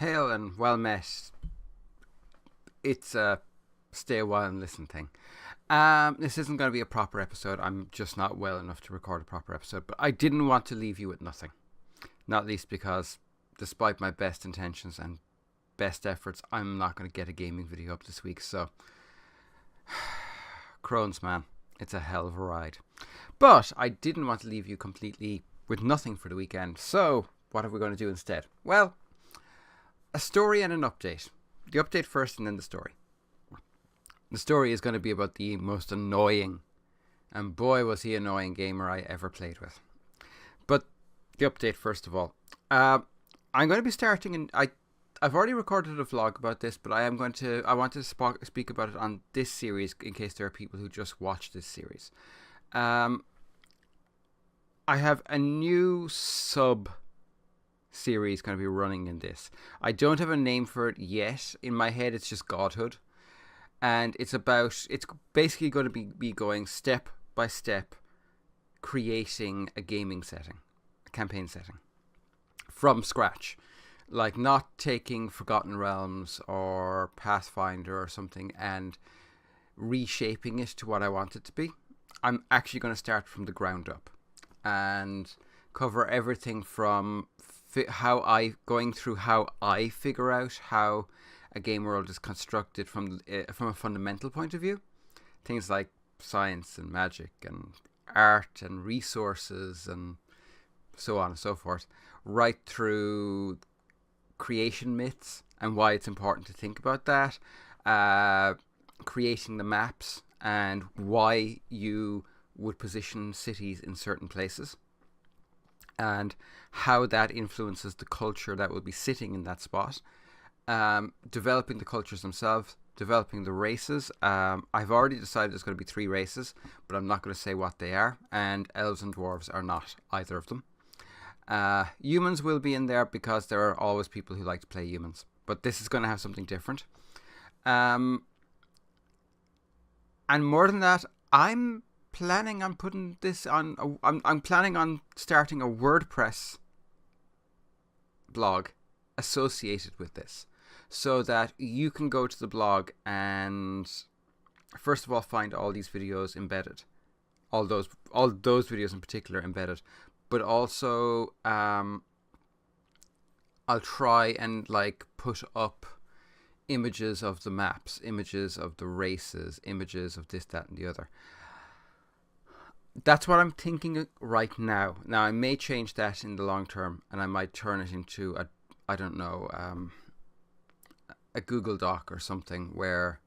Hail and well met. It's a stay a while and listen thing. This isn't going to be a proper episode. I'm just not well enough to record a proper episode. But I didn't want to leave you with nothing. Not least because, despite my best intentions and best efforts, I'm not going to get a gaming video up this week. So, Crohn's, man. It's a hell of a ride. But I didn't want to leave you completely with nothing for the weekend. So, what are we going to do instead? Well, a story and an update. The update first and then the story. The story is going to be about the most annoying, and boy was he annoying gamer I ever played with. But the update first of all. I'm going to be starting, and I've already recorded a vlog about this, but I want to speak about it on this series in case there are people who just watch this series. I have a new sub series going to be running in this. I don't have a name for it yet. In my head, it's just Godhood. And it's basically going to be going step by step, creating a gaming setting, a campaign setting, from scratch. Like not taking Forgotten Realms or Pathfinder or something and reshaping it to what I want it to be. I'm actually going to start from the ground up and cover everything from how I figure out how a game world is constructed from a fundamental point of view. Things like science and magic and art and resources and so on and so forth, right through creation myths and why it's important to think about that, creating the maps and why you would position cities in certain places, and how that influences the culture that will be sitting in that spot. Developing the cultures themselves, developing the races. I've already decided there's going to be 3 races, but I'm not going to say what they are. And elves and dwarves are not either of them. Humans will be in there because there are always people who like to play humans. But this is going to have something different. And more than that, I'm planning on putting this on. I'm planning on starting a WordPress blog associated with this, so that you can go to the blog and first of all find all these videos embedded, all those videos in particular embedded, but also I'll try and put up images of the maps, images of the races, images of this, that, and the other. That's what I'm thinking right now. Now I may change that in the long term, and I might turn it into a Google Doc or something where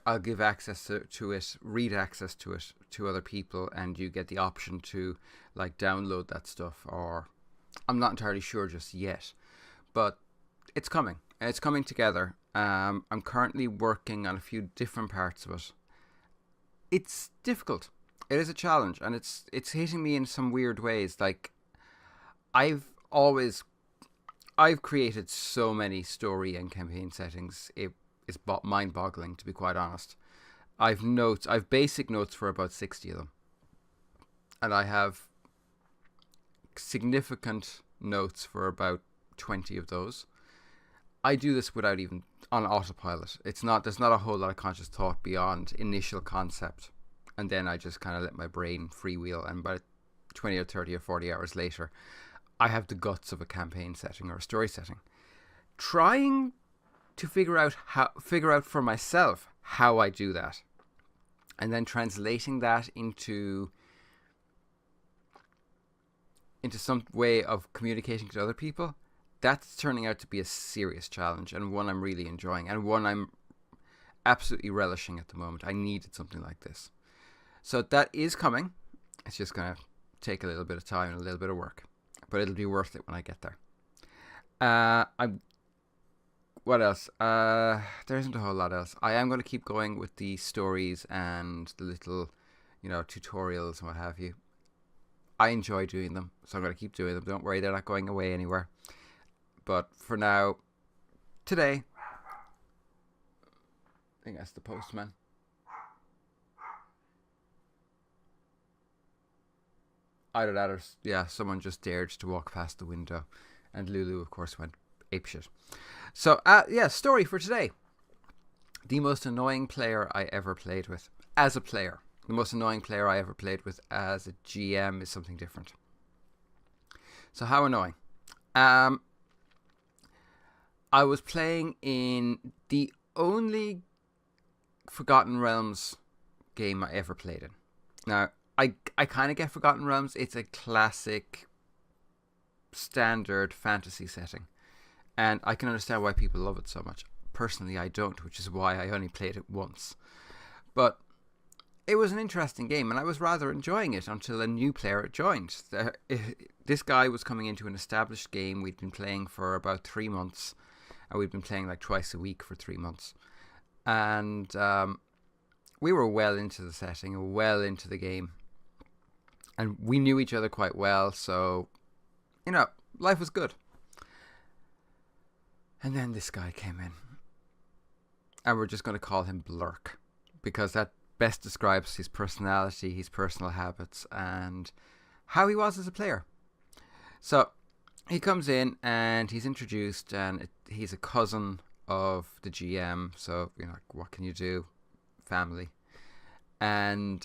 I'll give access to it, read access to it to other people, and you get the option to download that stuff. Or I'm not entirely sure just yet, but it's coming. It's coming together. I'm currently working on a few different parts of it. It's difficult. It is a challenge, and it's hitting me in some weird ways. I've created so many story and campaign settings. It is mind-boggling, to be quite honest. I've basic notes for about 60 of them, and I have significant notes for about 20 of those. I do this without even on autopilot. There's not a whole lot of conscious thought beyond initial concept, and then I just kind of let my brain freewheel, and by 20 or 30 or 40 hours later, I have the guts of a campaign setting or a story setting. Trying to figure out for myself how I do that, and then translating that into some way of communicating to other people, that's turning out to be a serious challenge, and one I'm really enjoying, and one I'm absolutely relishing at the moment. I needed something like this. So that is coming. It's just going to take a little bit of time and a little bit of work, but it'll be worth it when I get there. What else? There isn't a whole lot else. I am going to keep going with the stories and the little, tutorials and what have you. I enjoy doing them, so I'm going to keep doing them. Don't worry, they're not going away anywhere. But for now, today, I think that's the postman. Either that or, yeah, someone just dared to walk past the window And Lulu, of course, went apeshit. So, story for today. The most annoying player I ever played with as a player. The most annoying player I ever played with as a GM is something different. So how annoying? I was playing in the only Forgotten Realms game I ever played in. Now, I kind of get Forgotten Realms. It's a classic, standard fantasy setting. And I can understand why people love it so much. Personally, I don't, which is why I only played it once. But it was an interesting game, and I was rather enjoying it until a new player joined. This guy was coming into an established game. We'd been playing for about 3 months, and we'd been playing like twice a week for 3 months. And we were well into the setting, well into the game. And we knew each other quite well, so, life was good. And then this guy came in. And we're just going to call him Blurk, because that best describes his personality, his personal habits, and how he was as a player. So he comes in and he's introduced, and he's a cousin of the GM. So, what can you do? Family. And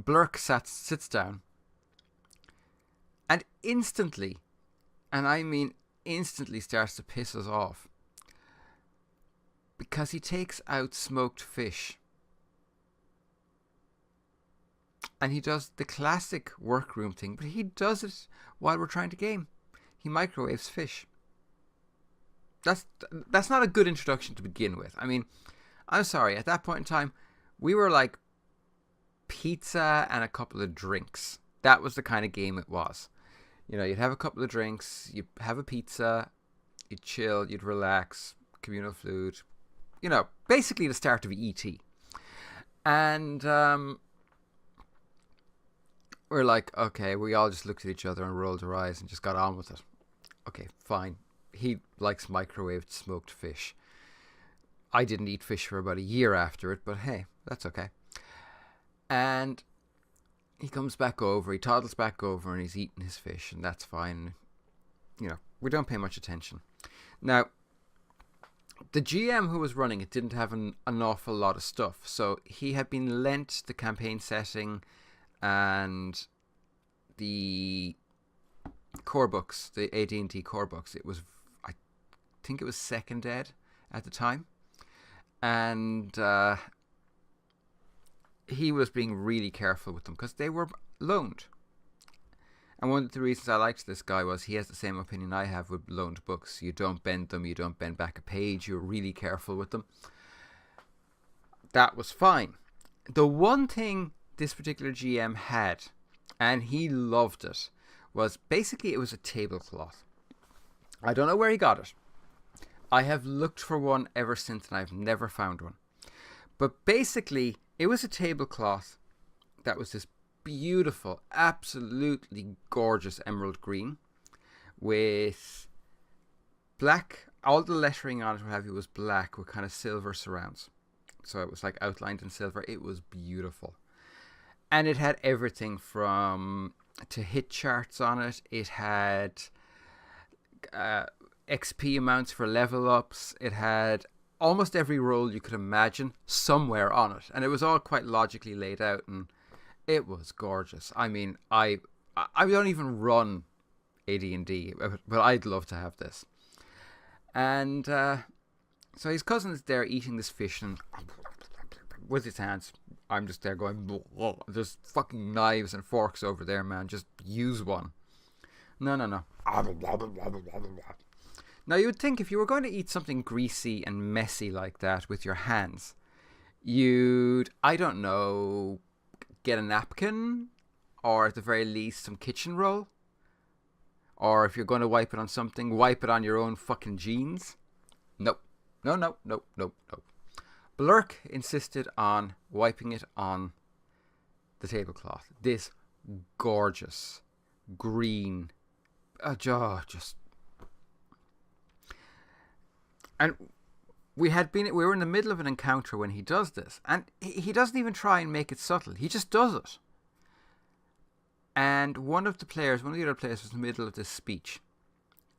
Blurk sits down and instantly, and I mean instantly, starts to piss us off. Because he takes out smoked fish. And he does the classic workroom thing, but he does it while we're trying to game. He microwaves fish. That's not a good introduction to begin with. I mean, I'm sorry, at that point in time, we were like pizza and a couple of drinks. That was the kind of game it was. You'd have a couple of drinks, you'd have a pizza, you'd chill, you'd relax, communal food. Basically the start of E.T. And we're like, okay, we all just looked at each other and rolled our eyes and just got on with it. Okay, fine. He likes microwaved smoked fish. I didn't eat fish for about a year after it, but hey, that's okay. And he comes back over, he toddles back over, and he's eating his fish, and that's fine. We don't pay much attention. Now, the GM who was running it didn't have an awful lot of stuff, so he had been lent the campaign setting and the core books, the AD&D core books. I think it was second ed at the time, and he was being really careful with them because they were loaned. And one of the reasons I liked this guy was he has the same opinion I have with loaned books. You don't bend them, you don't bend back a page, you're really careful with them. That was fine. The one thing this particular GM had, and he loved it, was basically it was a tablecloth. I don't know where he got it. I have looked for one ever since and I've never found one. But basically, it was a tablecloth that was this beautiful, absolutely gorgeous emerald green with black. All the lettering on it, what have you, was black with kind of silver surrounds. So it was like outlined in silver. It was beautiful. And it had everything from to hit charts on it. It had XP amounts for level ups. It had almost every role you could imagine somewhere on it. And it was all quite logically laid out, and it was gorgeous. I mean, I don't even run AD&D, but I'd love to have this. And so his cousin is there eating this fish, and with his hands, I'm just there going, there's fucking knives and forks over there, man. Just use one. No. Now, you would think if you were going to eat something greasy and messy like that with your hands, you'd, I don't know, get a napkin, or at the very least some kitchen roll, or if you're going to wipe it on something, wipe it on your own fucking jeans. No. Blurk insisted on wiping it on the tablecloth. This gorgeous green, just, and we were in the middle of an encounter when he does this, and he doesn't even try and make it subtle. He just does it. And one of the other players was in the middle of this speech,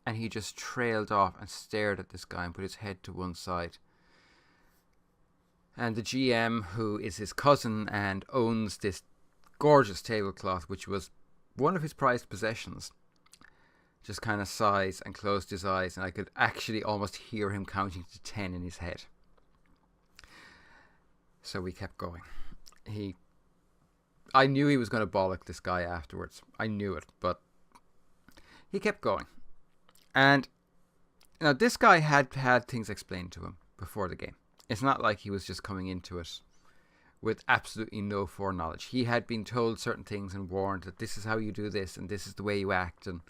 And he just trailed off and stared at this guy and put his head to one side. And the GM, who is his cousin and owns this gorgeous tablecloth, which was one of his prized possessions, just kind of sighs and closed his eyes, and I could actually almost hear him counting to 10 in his head. So we kept going. I knew he was going to bollock this guy afterwards. I knew it, but he kept going. And now this guy had things explained to him before the game. It's not like he was just coming into it with absolutely no foreknowledge. He had been told certain things and warned that this is how you do this and this is the way you act. And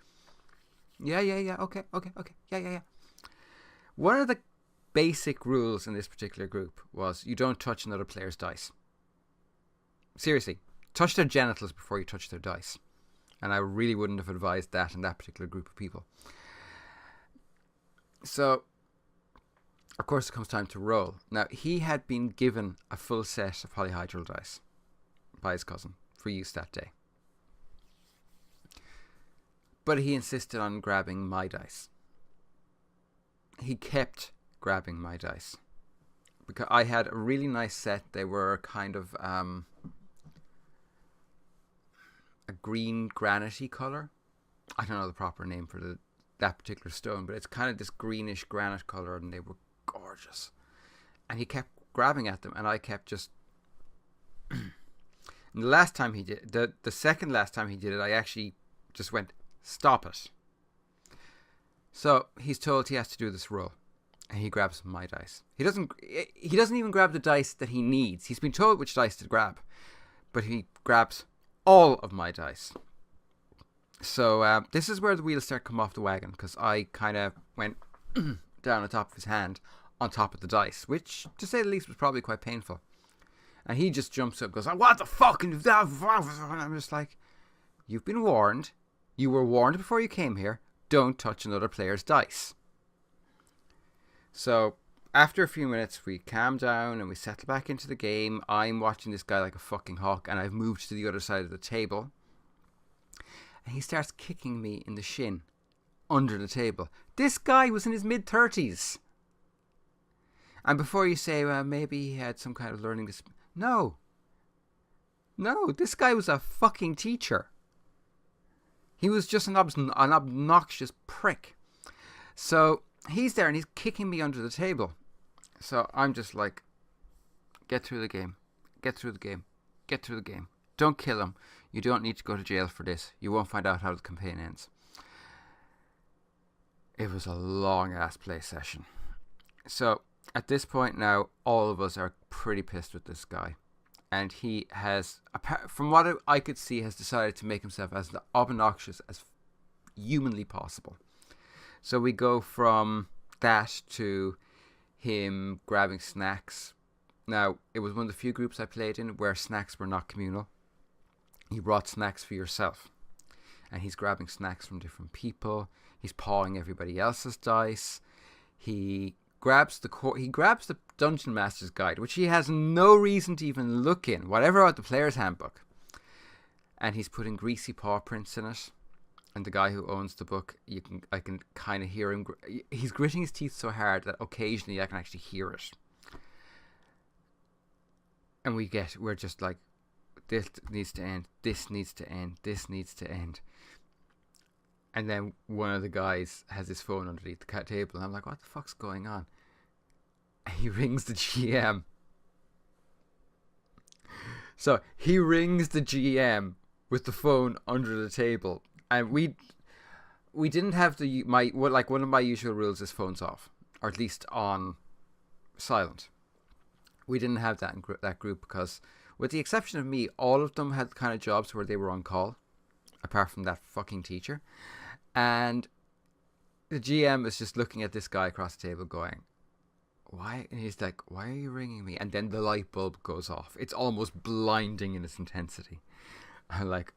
yeah, okay, yeah. One of the basic rules in this particular group was you don't touch another player's dice. Seriously, touch their genitals before you touch their dice. And I really wouldn't have advised that in that particular group of people. So, of course, it comes time to roll. Now, he had been given a full set of polyhedral dice by his cousin for use that day. But he insisted on grabbing my dice. He kept grabbing my dice. Because I had a really nice set. They were kind of a green granite-y colour. I don't know the proper name for that particular stone, but it's kind of this greenish granite colour, and they were gorgeous. And he kept grabbing at them, and I kept just... And the last time he did, the second last time he did it, I actually just went, stop it. So he's told he has to do this roll, and he grabs my dice. He doesn't even grab the dice that he needs. He's been told which dice to grab, but he grabs all of my dice. So this is where the wheels start to come off the wagon, because I kind of went down on top of his hand on top of the dice, which, to say the least, was probably quite painful. And he just jumps up and goes, what the fuck? And I'm just like, you've been warned. You were warned before you came here. Don't touch another player's dice. So after a few minutes, we calm down and we settle back into the game. I'm watching this guy like a fucking hawk, and I've moved to the other side of the table. And he starts kicking me in the shin under the table. This guy was in his mid-30s. And before you say, well, maybe he had some kind of learning disability. No, this guy was a fucking teacher. He was just an obnoxious prick. So he's there and he's kicking me under the table. So I'm just like, get through the game. Don't kill him. You don't need to go to jail for this. You won't find out how the campaign ends. It was a long ass play session. So at this point now, all of us are pretty pissed with this guy. And he has, from what I could see, has decided to make himself as obnoxious as humanly possible. So we go from that to him grabbing snacks. Now, it was one of the few groups I played in where snacks were not communal. You brought snacks for yourself. And he's grabbing snacks from different people. He's pawing everybody else's dice. He grabs the Dungeon Master's Guide, which he has no reason to even look in, whatever about the player's handbook. And he's putting greasy paw prints in it. And the guy who owns the book, I can kind of hear him. He's gritting his teeth so hard that occasionally I can actually hear it. And we're just like, this needs to end. This needs to end. This needs to end. And then one of the guys has his phone underneath the table. And I'm like, what the fuck's going on? And he rings the GM. So he rings the GM with the phone under the table. And we didn't have one of my usual rules is phones off. Or at least on silent. We didn't have that in that group because, with the exception of me, all of them had kind of jobs where they were on call, apart from that fucking teacher. And the GM is just looking at this guy across the table going, why? And he's like, why are you ringing me? And then the light bulb goes off. It's almost blinding in its intensity. I'm like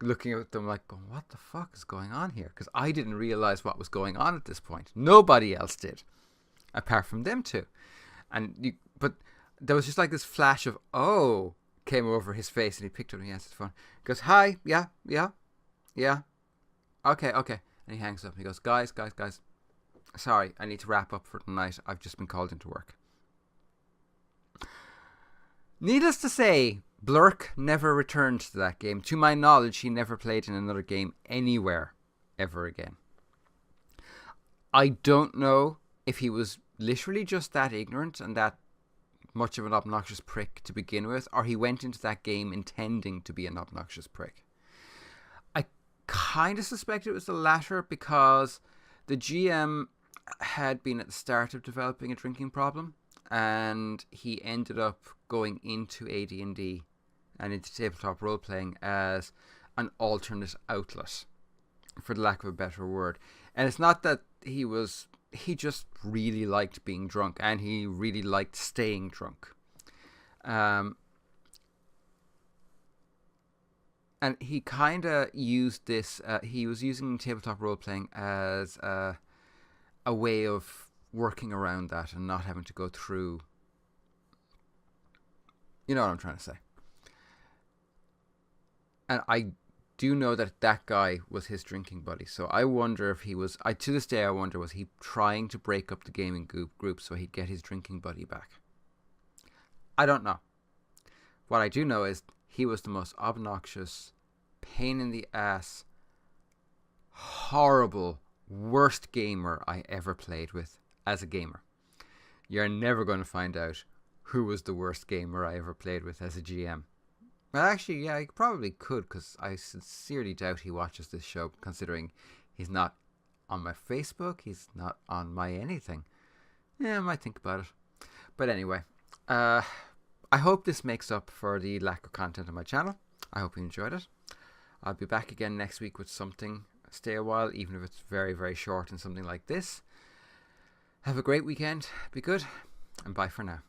looking at them like, going, what the fuck is going on here? Because I didn't realize what was going on at this point. Nobody else did, apart from them two. But there was just like this flash of, came over his face, and he picked up and he answered the phone. He goes, hi, yeah. Okay. And he hangs up and he goes, guys, sorry, I need to wrap up for tonight. I've just been called into work. Needless to say, Blurk never returned to that game. To my knowledge, he never played in another game anywhere ever again. I don't know if he was literally just that ignorant and that much of an obnoxious prick to begin with, or he went into that game intending to be an obnoxious prick. I kind of suspect it was the latter, because the GM had been at the start of developing a drinking problem, and he ended up going into AD&D and into tabletop role-playing as an alternate outlet, for the lack of a better word. And it's not that he just really liked being drunk, and he really liked staying drunk. And he kind of used this, he was using tabletop role-playing as a way of working around that and not having to go through, you know what I'm trying to say. And I do know that that guy was his drinking buddy. So I wonder if he was, to this day I wonder, was he trying to break up the gaming group so he'd get his drinking buddy back? I don't know. What I do know is he was the most obnoxious, pain in the ass, horrible, worst gamer I ever played with as a gamer. You're never going to find out who was the worst gamer I ever played with as a GM. Well, actually, yeah, I probably could, because I sincerely doubt he watches this show, considering he's not on my Facebook, he's not on my anything. Yeah, I might think about it. But anyway, I hope this makes up for the lack of content on my channel. I hope you enjoyed it. I'll be back again next week with something. Stay a while, even if it's very, very short and something like this. Have a great weekend. Be good. And bye for now.